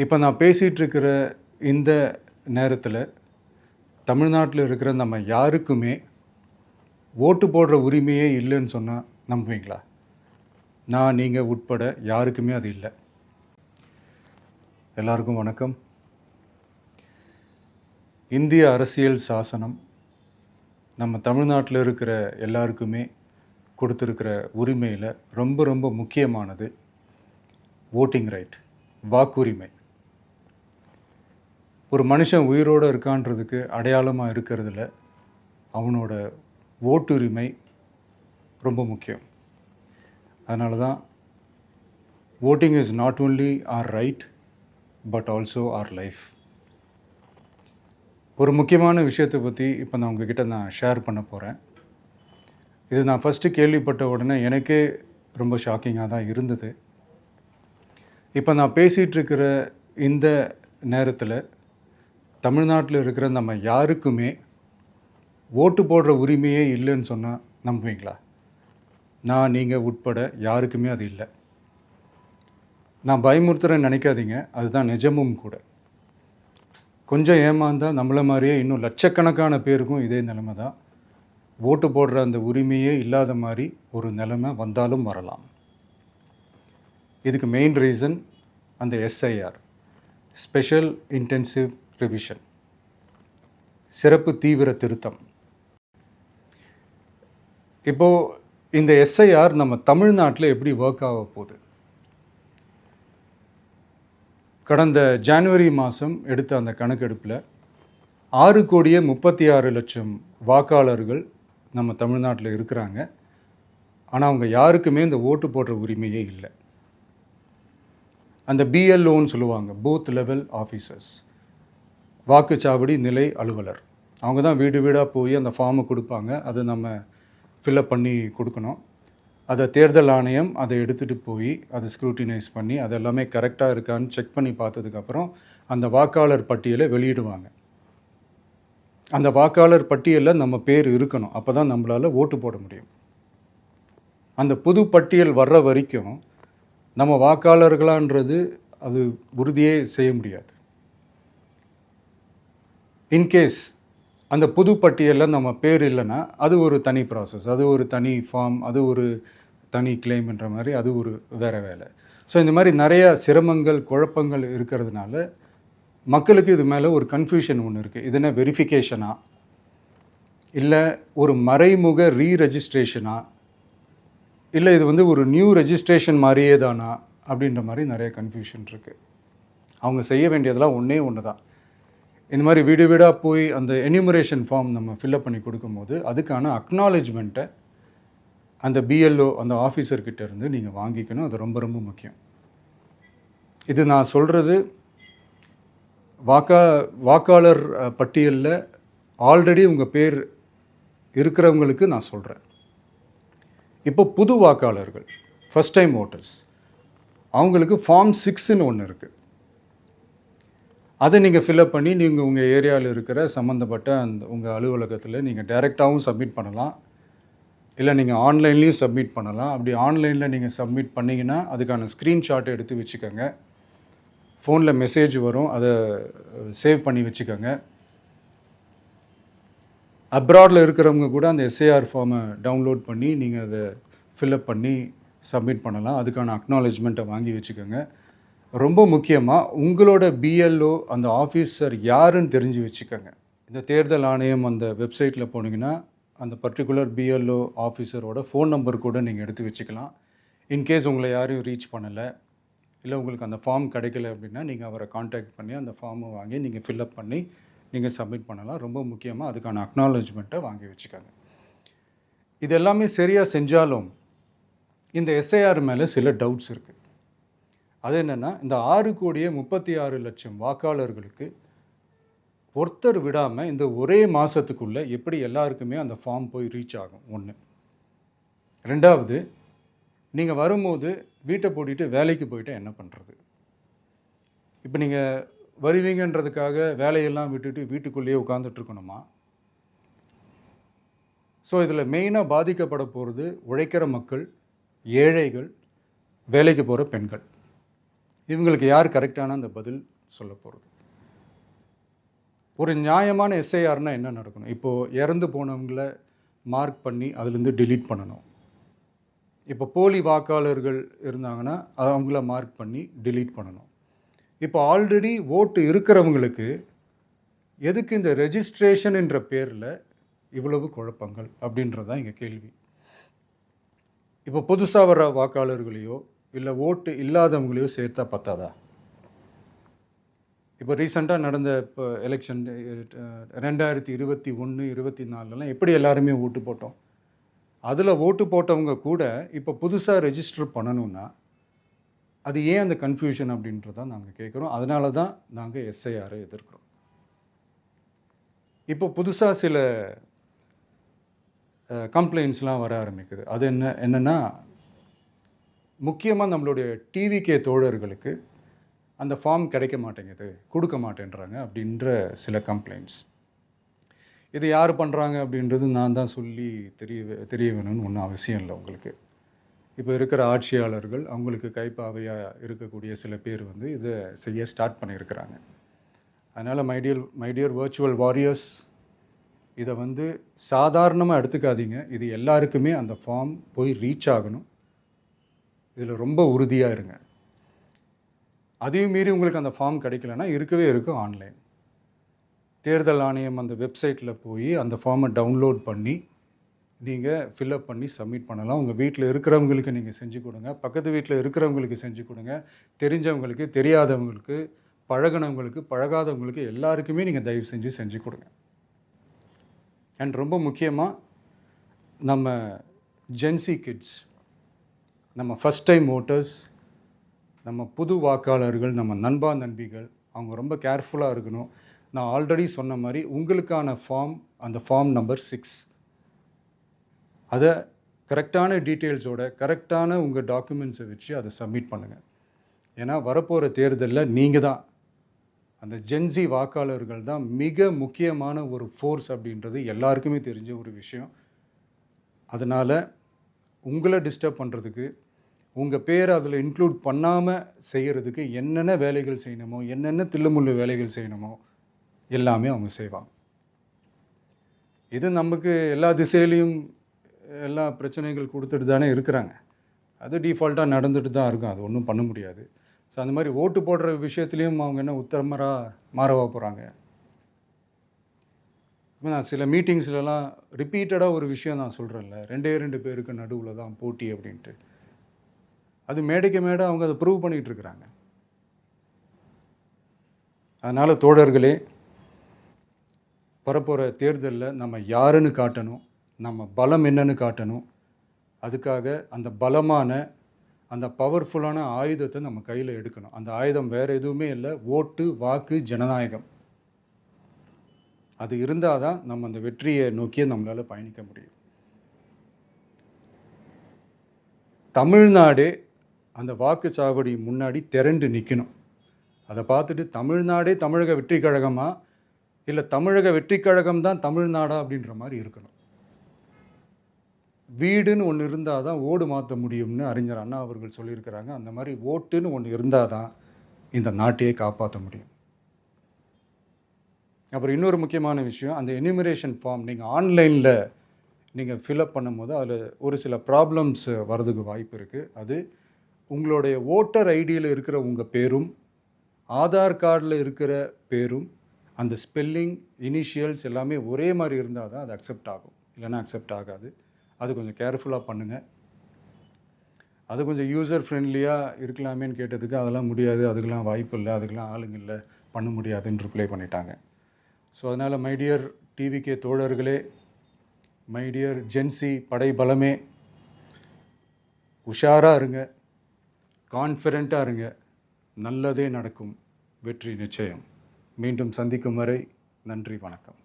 இப்போ நான் பேசிகிட்டு இருக்கிற இந்த நேரத்தில் தமிழ்நாட்டில் இருக்கிற நம்ம யாருக்குமே ஓட்டு போடுற உரிமையே இல்லைன்னு சொன்னால் நம்புவீங்களா? நான் நீங்கள் உட்பட யாருக்குமே அது இல்லை. எல்லாருக்கும் வணக்கம். இந்திய அரசியல் சாசனம் நம்ம தமிழ்நாட்டில் இருக்கிற எல்லாருக்குமே கொடுத்துருக்கிற உரிமையில் ரொம்ப ரொம்ப முக்கியமானது ஓட்டிங் ரைட், வாக்குரிமை. ஒரு மனுஷன் உயிரோடு இருக்கான்றதுக்கு அடையாளமாக இருக்கிறதுல அவனோட ஓட்டுரிமை ரொம்ப முக்கியம். அதனால தான் voting is not only our right but also our life. ஒரு முக்கியமான விஷயத்தை பற்றி இப்போ நான் உங்ககிட்ட ஷேர் பண்ண போகிறேன். இது நான் ஃபஸ்ட்டு கேள்விப்பட்ட உடனே எனக்கே ரொம்ப ஷாக்கிங்காக தான் இருந்தது. இப்போ நான் பேசிகிட்டு இருக்கிற இந்த நேரத்தில் தமிழ்நாட்டில் இருக்கிற நம்ம யாருக்குமே ஓட்டு போடுற உரிமையே இல்லைன்னு சொன்னால் நம்புவீங்களா? நான் நீங்கள் உட்பட யாருக்குமே அது இல்லை. நான் பயமுறுத்துறேன்னு நினைக்காதீங்க, அதுதான் நிஜமும் கூட. கொஞ்சம் ஏமாந்தால் நம்மளை மாதிரியே இன்னும் லட்சக்கணக்கான பேருக்கும் இதே நிலைமை தான். ஓட்டு போடுற அந்த உரிமையே இல்லாத மாதிரி ஒரு நிலைமை வந்தாலும் வரலாம். இதுக்கு மெயின் ரீசன் அந்த எஸ்ஐஆர், ஸ்பெஷல் இன்டென்சிவ் ரிவிஷன், சிறப்பு தீவிர திருத்தம். இப்போது இந்த எஸ்ஐஆர் நம்ம தமிழ்நாட்டில் எப்படி ஒர்க் ஆக போகுது? கடந்த ஜனவரி மாதம் எடுத்த அந்த கணக்கெடுப்பில் 6,36,00,000 வாக்காளர்கள் நம்ம தமிழ்நாட்டில் இருக்கிறாங்க. ஆனால் அவங்க யாருக்குமே இந்த ஓட்டு போடுற உரிமையே இல்லை. அந்த பிஎல்ஓன்னு சொல்லுவாங்க, பூத் லெவல் ஆஃபீஸர்ஸ், வாக்குச்சாவடி நிலை அலுவலர். அவங்க தான் வீடு வீடாக போய் அந்த ஃபார்மை கொடுப்பாங்க. அதை நம்ம ஃபில்அப் பண்ணி கொடுக்கணும். அதை தேர்தல் ஆணையம் அதை எடுத்துகிட்டு போய் அதை ஸ்க்ரூட்டினைஸ் பண்ணி அது எல்லாமே கரெக்டாக இருக்கான்னு செக் பண்ணி பார்த்ததுக்கப்புறம் அந்த வாக்காளர் பட்டியலை வெளியிடுவாங்க. அந்த வாக்காளர் பட்டியலில் நம்ம பேர் இருக்கணும், அப்போ தான் நம்மளால் ஓட்டு போட முடியும். அந்த புது பட்டியல் வர்ற வரைக்கும் நம்ம வாக்காளர்களான்றது அது உறுதியே செய்ய முடியாது. இன்கேஸ் அந்த புது பட்டியலில் நம்ம பேர் இல்லைன்னா அது ஒரு தனி ப்ராசஸ், அது ஒரு தனி ஃபார்ம், அது ஒரு தனி கிளைம்ன்ற மாதிரி அது ஒரு வேறு வேலை. ஸோ இந்த மாதிரி நிறையா சிரமங்கள் குழப்பங்கள் இருக்கிறதுனால மக்களுக்கு இது மேலே ஒரு கன்ஃபியூஷன் ஒன்று இருக்குது. இது என்ன வெரிஃபிகேஷனா இல்லை ஒரு மறைமுக ரீரெஜிஸ்ட்ரேஷனா இல்லை இது ஒரு நியூ ரெஜிஸ்ட்ரேஷன் மாதிரியே தானா அப்படின்ற மாதிரி நிறைய கன்ஃபியூஷன் இருக்குது. அவங்க செய்ய வேண்டியதெல்லாம் ஒன்று தான். இந்த மாதிரி வீடு வீடாக போய் அந்த என்யூமரேஷன் ஃபார்ம் நம்ம ஃபில்அப் பண்ணி கொடுக்கும்போது அதுக்கான அக்னாலேஜ்மெண்ட்டை அந்த பிஎல்ஓ அந்த ஆஃபீஸர்கிட்ட இருந்து நீங்கள் வாங்கிக்கணும். அது ரொம்ப ரொம்ப முக்கியம். இது நான் சொல்கிறது வாக்காளர் பட்டியலில் ஆல்ரெடி உங்கள் பேர் இருக்கிறவங்களுக்கு நான் சொல்கிறேன். இப்போ புது வாக்காளர்கள், ஃபஸ்ட் டைம் ஓட்டர்ஸ், அவங்களுக்கு ஃபார்ம் 6ன்னு ஒன்று இருக்குது. அதை நீங்கள் ஃபில்அப் பண்ணி நீங்கள் உங்கள் ஏரியாவில் இருக்கிற சம்மந்தப்பட்ட அந்த உங்கள் அலுவலகத்தில் நீங்கள் டைரெக்டாகவும் சப்மிட் பண்ணலாம், இல்லை நீங்கள் ஆன்லைன்லேயும் சப்மிட் பண்ணலாம். அப்படி ஆன்லைனில் நீங்கள் சப்மிட் பண்ணிங்கன்னா அதுக்கான ஸ்க்ரீன்ஷாட்டை எடுத்து வச்சுக்கோங்க. ஃபோனில் மெசேஜ் வரும், அதை சேவ் பண்ணி வச்சுக்கோங்க. அப்ராடில் இருக்கிறவங்க கூட அந்த எஸ்ஐஆர் ஃபார்மை டவுன்லோட் பண்ணி நீங்கள் அதை ஃபில்அப் பண்ணி சப்மிட் பண்ணலாம். அதுக்கான அக்னாலேஜ்மெண்ட்டை வாங்கி வச்சுக்கோங்க. ரொம்ப முக்கியமாக உங்களோட பிஎல்ஓ அந்த ஆஃபீஸர் யாருன்னு தெரிஞ்சு வச்சுக்கோங்க. இந்த தேர்தல் ஆணையம் அந்த வெப்சைட்டில் போனீங்கன்னா அந்த பர்டிகுலர் பிஎல்ஓ ஆஃபீஸரோட ஃபோன் நம்பர் கூட நீங்கள் எடுத்து வச்சுக்கலாம். இன்கேஸ் உங்களை யாரையும் ரீச் பண்ணலை இல்லை உங்களுக்கு அந்த ஃபார்ம் கிடைக்கல அப்படின்னா நீங்கள் அவரை காண்டாக்ட் பண்ணி அந்த ஃபார்மை வாங்கி நீங்கள் ஃபில்அப் பண்ணி நீங்கள் சப்மிட் பண்ணலாம். ரொம்ப முக்கியமாக அதுக்கான அக்னாலேஜ்மெண்ட்டை வாங்கி வச்சுக்கோங்க. இது எல்லாமே சரியாக செஞ்சாலும் இந்த எஸ்ஐஆர் மேலே சில டவுட்ஸ் இருக்குது. அது என்னென்னா, இந்த 6,36,00,000 வாக்காளர்களுக்கு ஒருத்தர் விடாமல் இந்த ஒரே மாதத்துக்குள்ளே எப்படி எல்லாருக்குமே அந்த ஃபார்ம் போய் ரீச் ஆகும்? ஒன்று. ரெண்டாவது, நீங்கள் வரும்போது வீட்டை பூட்டிட்டு வேலைக்கு போயிட்டு என்ன பண்ணுறது? இப்போ நீங்கள் வருவீங்கன்றதுக்காக வேலையெல்லாம் விட்டுட்டு வீட்டுக்குள்ளேயே உட்காந்துட்ருக்கணுமா? ஸோ இதில் மெயினாக பாதிக்கப்பட போகிறது உழைக்கிற மக்கள், ஏழைகள், வேலைக்கு போகிற பெண்கள். இவங்களுக்கு யார் கரெக்டான அந்த பதில் சொல்ல போகிறது? ஒரு நியாயமான எஸ்ஐஆர்னால் என்ன நடக்கணும்? இப்போது இறந்து போனவங்கள மார்க் பண்ணி அதுலேருந்து delete பண்ணணும். இப்போ போலி வாக்காளர்கள் இருந்தாங்கன்னா அவங்கள மார்க் பண்ணி delete பண்ணணும். இப்போ ஆல்ரெடி ஓட்டு இருக்கிறவங்களுக்கு எதுக்கு இந்த ரெஜிஸ்ட்ரேஷன் என்ற பேரில் இவ்வளவு குழப்பங்கள் அப்படின்றது தான் இங்கே கேள்வி. இப்போ புதுசாக வர வாக்காளர்களையோ இல்லை ஓட்டு இல்லாதவங்களையோ சேர்த்தா பத்தாதா? இப்போ ரீசெண்டாக நடந்த இப்போ எலெக்ஷன் 2021, 24 எப்படி எல்லாருமே ஓட்டு போட்டோம்? அதில் ஓட்டு போட்டவங்க கூட இப்போ புதுசாக ரெஜிஸ்டர் பண்ணணும்னா அது ஏன் அந்த கன்ஃபியூஷன் அப்படின்றதான் நாங்கள் கேட்குறோம். அதனால தான் நாங்கள் எஸ்ஐஆரை எதிர்க்கிறோம். இப்போ புதுசாக சில கம்ப்ளைண்ட்ஸ்லாம் வர ஆரம்பிக்குது. அது என்னென்னா முக்கியமாக நம்மளுடைய டிவிகே தோழர்களுக்கு அந்த ஃபார்ம் கிடைக்க மாட்டேங்குது, கொடுக்க மாட்டேன்றாங்க அப்படின்ற சில கம்ப்ளைண்ட்ஸ். இது யார் பண்ணுறாங்க அப்படின்றது நான் தான் சொல்லி தெரிய வேணும்னு ஒன்றும் அவசியம் இல்லை உங்களுக்கு. இப்போ இருக்கிற ஆட்சியாளர்கள் அவங்களுக்கு கைப்பாவையாக இருக்கக்கூடிய சில பேர் வந்து இதை செய்ய ஸ்டார்ட் பண்ணியிருக்கிறாங்க. அதனால் மைடியர் வர்ச்சுவல் வாரியர்ஸ், இதை வந்து சாதாரணமாக எடுத்துக்காதீங்க. இது எல்லாருக்குமே அந்த ஃபார்ம் போய் ரீச் ஆகணும். இதில் ரொம்ப உறுதியாக இருங்க. அதையும் மீறி உங்களுக்கு அந்த ஃபார்ம் கிடைக்கலன்னா இருக்கவே இருக்கும் ஆன்லைன். தேர்தல் ஆணையம் அந்த வெப்சைட்டில் போய் அந்த ஃபார்மை டவுன்லோட் பண்ணி நீங்கள் ஃபில்அப் பண்ணி சப்மிட் பண்ணலாம். உங்கள் வீட்டில் இருக்கிறவங்களுக்கு நீங்கள் செஞ்சு கொடுங்க, பக்கத்து வீட்டில் இருக்கிறவங்களுக்கு செஞ்சு கொடுங்க, தெரிஞ்சவங்களுக்கு, தெரியாதவங்களுக்கு, பழகினவங்களுக்கு, பழகாதவங்களுக்கு எல்லாருக்குமே நீங்கள் தயவு செஞ்சு கொடுங்க. அண்ட் ரொம்ப முக்கியமாக நம்ம ஜென்சி கிட்ஸ், நம்ம ஃபஸ்ட் டைம் ஓட்டர்ஸ், நம்ம புது வாக்காளர்கள், நம்ம நண்பா நண்பிகள், அவங்க ரொம்ப கேர்ஃபுல்லாக இருக்கணும். நான் ஆல்ரெடி சொன்ன மாதிரி உங்களுக்கான ஃபார்ம், அந்த ஃபார்ம் நம்பர் 6, அதை கரெக்டான டீட்டெயில்ஸோட கரெக்டான உங்கள் டாக்குமெண்ட்ஸை வச்சு அதை சப்மிட் பண்ணுங்கள். ஏன்னா வரப்போகிற தேர்தலில் நீங்கள் தான், அந்த ஜென்சி வாக்காளர்கள் தான் மிக முக்கியமான ஒரு ஃபோர்ஸ் அப்படின்றது எல்லாருக்குமே தெரிஞ்ச ஒரு விஷயம். அதனால் உங்களை டிஸ்டர்ப் பண்ணுறதுக்கு, உங்கள் பேரை அதில் இன்க்ளூட் பண்ணாமல் செய்கிறதுக்கு என்னென்ன வேலைகள் செய்யணுமோ, என்னென்ன தில்லுமுள்ளு வேலைகள் செய்யணுமோ எல்லாமே அவங்க செய்வாங்க. இது நமக்கு எல்லா திசையிலையும் எல்லா பிரச்சனைகள் கொடுத்துட்டு தானே இருக்கிறாங்க. அது டிஃபால்ட்டாக நடந்துட்டு தான் இருக்கும். அது ஒன்றும் பண்ண முடியாது. ஸோ அந்த மாதிரி ஓட்டு போடுற விஷயத்துலேயும் அவங்க என்ன உத்தரமராக மாறவா போகிறாங்க? இப்போ நான் சில மீட்டிங்ஸ்லலாம் ரிப்பீட்டடாக ஒரு விஷயம் நான் சொல்கிறேன்ல, 2 பேருக்கு நடுவில் தான் போட்டி அப்படின்ட்டு. அது மேடைக்கு மேடை அவங்க அதை ப்ரூவ் பண்ணிகிட்ருக்குறாங்க. அதனால் தோழர்களே, வரப்போகிற தேர்தலில் நம்ம யாருன்னு காட்டணும், நம்ம பலம் என்னன்னு காட்டணும். அதுக்காக அந்த பலமான, அந்த பவர்ஃபுல்லான ஆயுதத்தை நம்ம கையில் எடுக்கணும். அந்த ஆயுதம் வேறு எதுவுமே இல்லை, ஓட்டு, வாக்கு, ஜனநாயகம். அது இருந்தால் தான் நம்ம அந்த வெற்றியை நோக்கியே நம்மளால் பயணிக்க முடியும். தமிழ்நாடே அந்த வாக்குச்சாவடி முன்னாடி திரண்டு நிற்கணும். அதை பார்த்துட்டு தமிழ்நாடே தமிழக வெற்றி கழகமா, இல்லை தமிழக வெற்றி கழகம் தான் தமிழ்நாடா அப்படின்ற மாதிரி இருக்கணும். வீடுன்னு ஒன்று இருந்தால் தான் ஓடு மாற்ற முடியும்னு அறிஞர் அண்ணா அவர்கள் சொல்லியிருக்கிறாங்க. அந்த மாதிரி ஓட்டுன்னு ஒன்று இருந்தால் தான் இந்த நாட்டையே காப்பாற்ற முடியும். அப்புறம் இன்னொரு முக்கியமான விஷயம், அந்த எனிமரேஷன் ஃபார்ம் நீங்கள் ஆன்லைனில் நீங்கள் ஃபில்அப் பண்ணும்போது அதில் ஒரு சில ப்ராப்ளம்ஸ் வர்றதுக்கு வாய்ப்பு இருக்குது. அது உங்களுடைய ஓட்டர் ஐடியில் இருக்கிற உங்கள் பேரும், ஆதார் கார்டில் இருக்கிற பேரும், அந்த ஸ்பெல்லிங், இனிஷியல்ஸ் எல்லாமே ஒரே மாதிரி இருந்தால் தான் அது அக்செப்ட் ஆகும். இல்லைன்னா அக்செப்ட் ஆகாது. அது கொஞ்சம் கேர்ஃபுல்லாக பண்ணுங்கள். அது கொஞ்சம் யூசர் ஃப்ரெண்ட்லியாக இருக்கலாமேன்னு கேட்டதுக்கு அதெல்லாம் முடியாது, அதுக்கெலாம் வாய்ப்பு இல்லை, அதுக்கெலாம் ஆளுங்க இல்லை, பண்ண முடியாதுன்னு ரிப்ளை பண்ணிட்டாங்க. ஸோ அதனால் மைடியர் டிவிகே தோழர்களே, மைடியர் ஜென்சி படை பலமே, உஷாராக இருங்க, கான்ஃபிடெண்ட்டாக இருங்க. நல்லதே நடக்கும். வெற்றி நிச்சயம். மீண்டும் சந்திக்கும் வரை நன்றி, வணக்கம்.